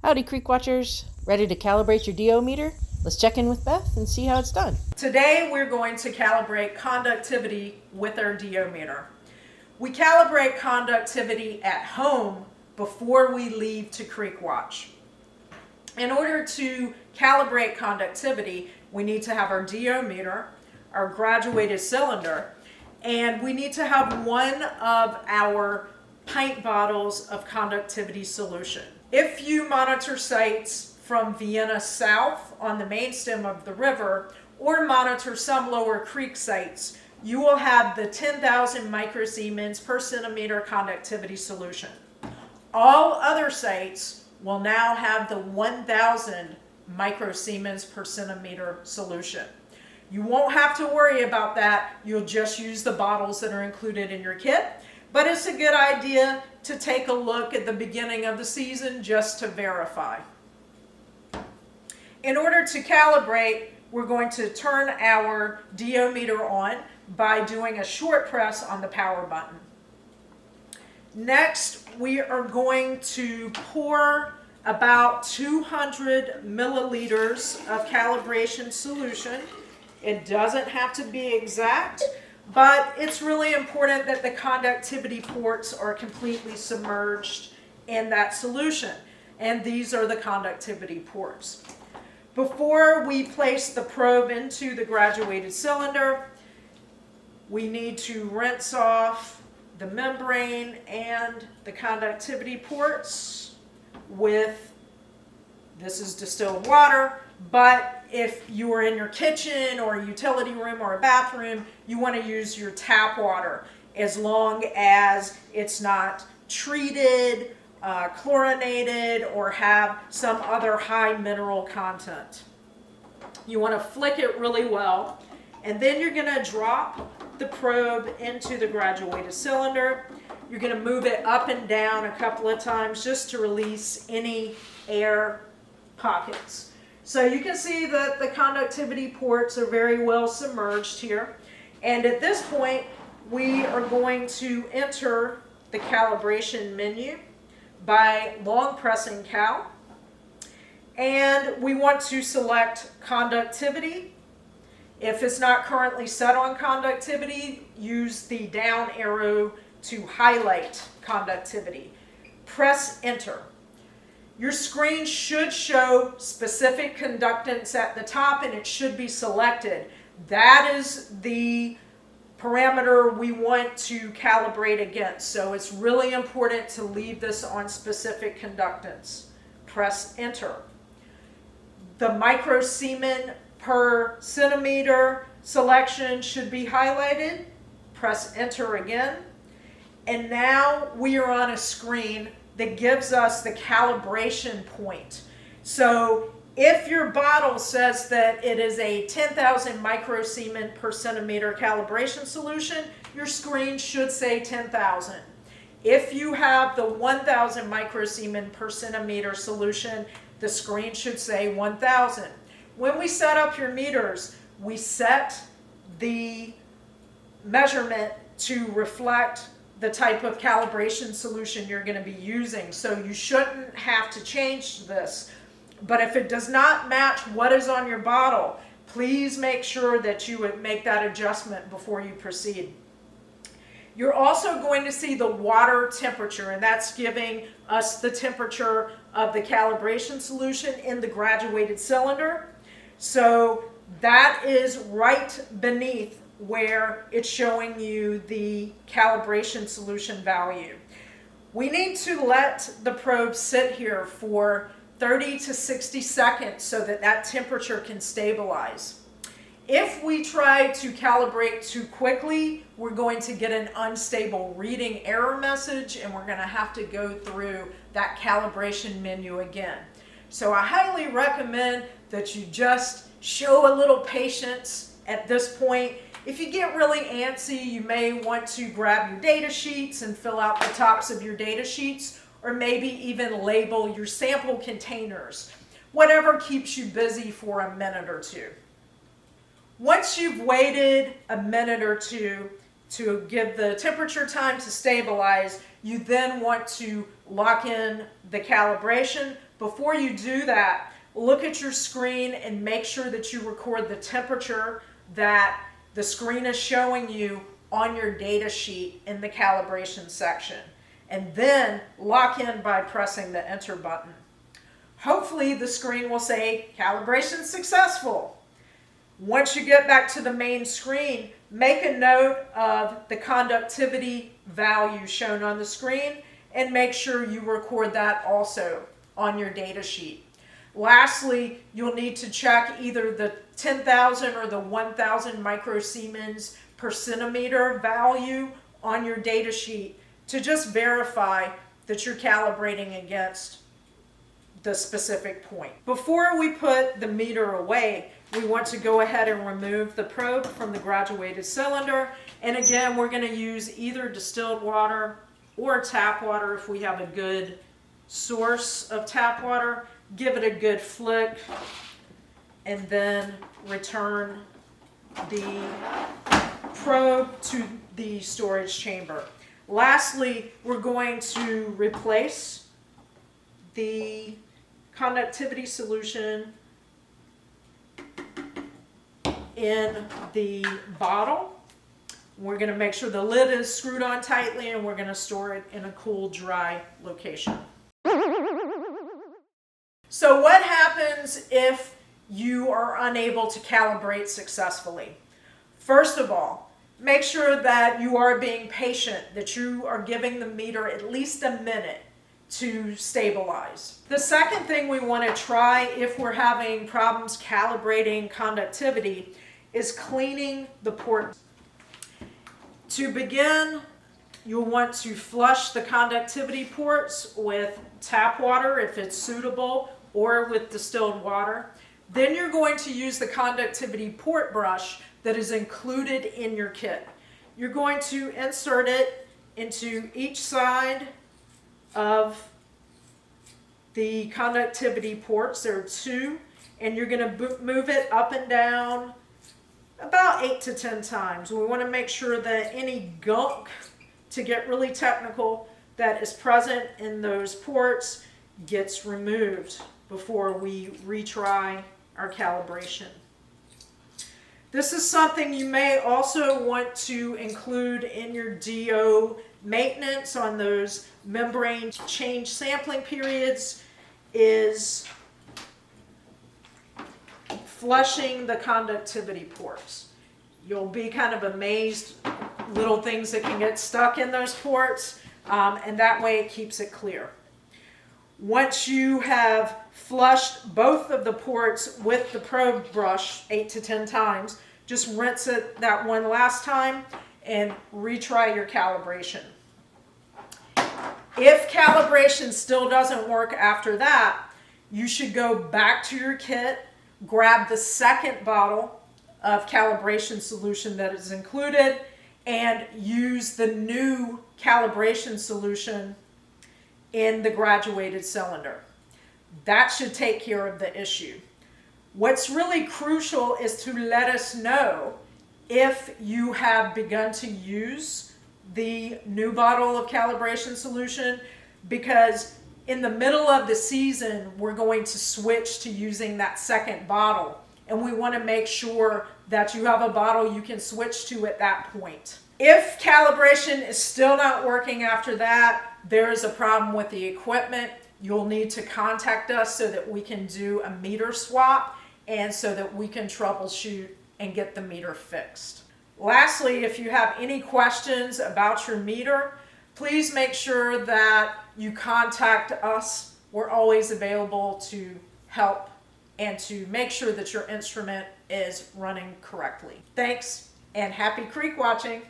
Howdy, Creekwatchers. Ready to calibrate your DO meter? Let's check in with Beth and see how it's done. Today we're going to calibrate conductivity with our DO meter. We calibrate conductivity at home before we leave to Creekwatch. In order to calibrate conductivity, we need to have our DO meter, our graduated cylinder, and we need to have one of our pint bottles of conductivity solution. If you monitor sites from Vienna south on the main stem of the river, or monitor some lower creek sites, you will have the 10,000 microsiemens per centimeter conductivity solution. All other sites will now have the 1,000 microsiemens per centimeter solution. You won't have to worry about that. You'll just use the bottles that are included in your kit. But it's a good idea to take a look at the beginning of the season just to verify. In order to calibrate, we're going to turn our DO meter on by doing a short press on the power button. Next, we are going to pour about 200 milliliters of calibration solution. It doesn't have to be exact, but it's really important that the conductivity ports are completely submerged in that solution. And these are the conductivity ports. Before we place the probe into the graduated cylinder, we need to rinse off the membrane and the conductivity ports with, this is distilled water, but if you are in your kitchen or a utility room or a bathroom, you want to use your tap water as long as it's not treated, chlorinated, or have some other high mineral content. You want to flick it really well, and then you're going to drop the probe into the graduated cylinder. You're going to move it up and down a couple of times just to release any air pockets. So you can see that the conductivity ports are very well submerged here. And at this point, we are going to enter the calibration menu by long pressing Cal. And we want to select conductivity. If it's not currently set on conductivity, use the down arrow to highlight conductivity. Press enter. Your screen should show specific conductance at the top, and it should be selected. That is the parameter we want to calibrate against. So it's really important to leave this on specific conductance. Press enter. The microsiemen per centimeter selection should be highlighted. Press enter again. And now we are on a screen that gives us the calibration point. So if your bottle says that it is a 10,000 microsiemen per centimeter calibration solution, your screen should say 10,000. If you have the 1,000 microsiemen per centimeter solution, the screen should say 1,000. When we set up your meters, we set the measurement to reflect the type of calibration solution you're going to be using. So you shouldn't have to change this. But if it does not match what is on your bottle, please make sure that you would make that adjustment before you proceed. You're also going to see the water temperature, and that's giving us the temperature of the calibration solution in the graduated cylinder. So that is right beneath where it's showing you the calibration solution value. We need to let the probe sit here for 30 to 60 seconds so that that temperature can stabilize. If we try to calibrate too quickly, we're going to get an unstable reading error message, and we're going to have to go through that calibration menu again. So I highly recommend that you just show a little patience at this point. If you get really antsy, you may want to grab your data sheets and fill out the tops of your data sheets, or maybe even label your sample containers. Whatever keeps you busy for a minute or two. Once you've waited a minute or two to give the temperature time to stabilize, you then want to lock in the calibration Before you do that, look at your screen and make sure that you record the temperature that the screen is showing you on your data sheet in the calibration section. And then lock in by pressing the enter button. Hopefully the screen will say calibration successful. Once you get back to the main screen, make a note of the conductivity value shown on the screen and make sure you record that also on your data sheet. Lastly, you'll need to check either the 10,000 or the 1,000 microsiemens per centimeter value on your data sheet to just verify that you're calibrating against the specific point. Before we put the meter away, we want to go ahead and remove the probe from the graduated cylinder. And again, we're going to use either distilled water or tap water if we have a good source of tap water. Give it a good flick and then return the probe to the storage chamber. Lastly, we're going to replace the conductivity solution in the bottle. We're going to make sure the lid is screwed on tightly, and we're going to store it in a cool, dry location. So what happens if you are unable to calibrate successfully? First of all, make sure that you are being patient, that you are giving the meter at least a minute to stabilize. The second thing we want to try if we're having problems calibrating conductivity is cleaning the port. To begin, you'll want to flush the conductivity ports with tap water if it's suitable, or with distilled water. Then you're going to use the conductivity port brush that is included in your kit. You're going to insert it into each side of the conductivity ports. There are two, and you're going to move it up and down about 8 to 10 times. We want to make sure that any gunk, to get really technical, that is present in those ports gets removed before we retry our calibration. This is something you may also want to include in your DO maintenance on those membrane change sampling periods, is flushing the conductivity ports. You'll be kind of amazed little things that can get stuck in those ports, and that way it keeps it clear. Once you have flushed both of the ports with the probe brush 8 to 10 times, just rinse it that one last time and retry your calibration. If calibration still doesn't work after that, you should go back to your kit, grab the second bottle of calibration solution that is included, and use the new calibration solution in the graduated cylinder. That should take care of the issue. What's really crucial is to let us know if you have begun to use the new bottle of calibration solution, because in the middle of the season, we're going to switch to using that second bottle, and we want to make sure that you have a bottle you can switch to at that point. If calibration is still not working after that, there is a problem with the equipment, you'll need to contact us so that we can do a meter swap and so that we can troubleshoot and get the meter fixed. Lastly, if you have any questions about your meter, please make sure that you contact us. We're always available to help and to make sure that your instrument is running correctly. Thanks, and happy creek watching.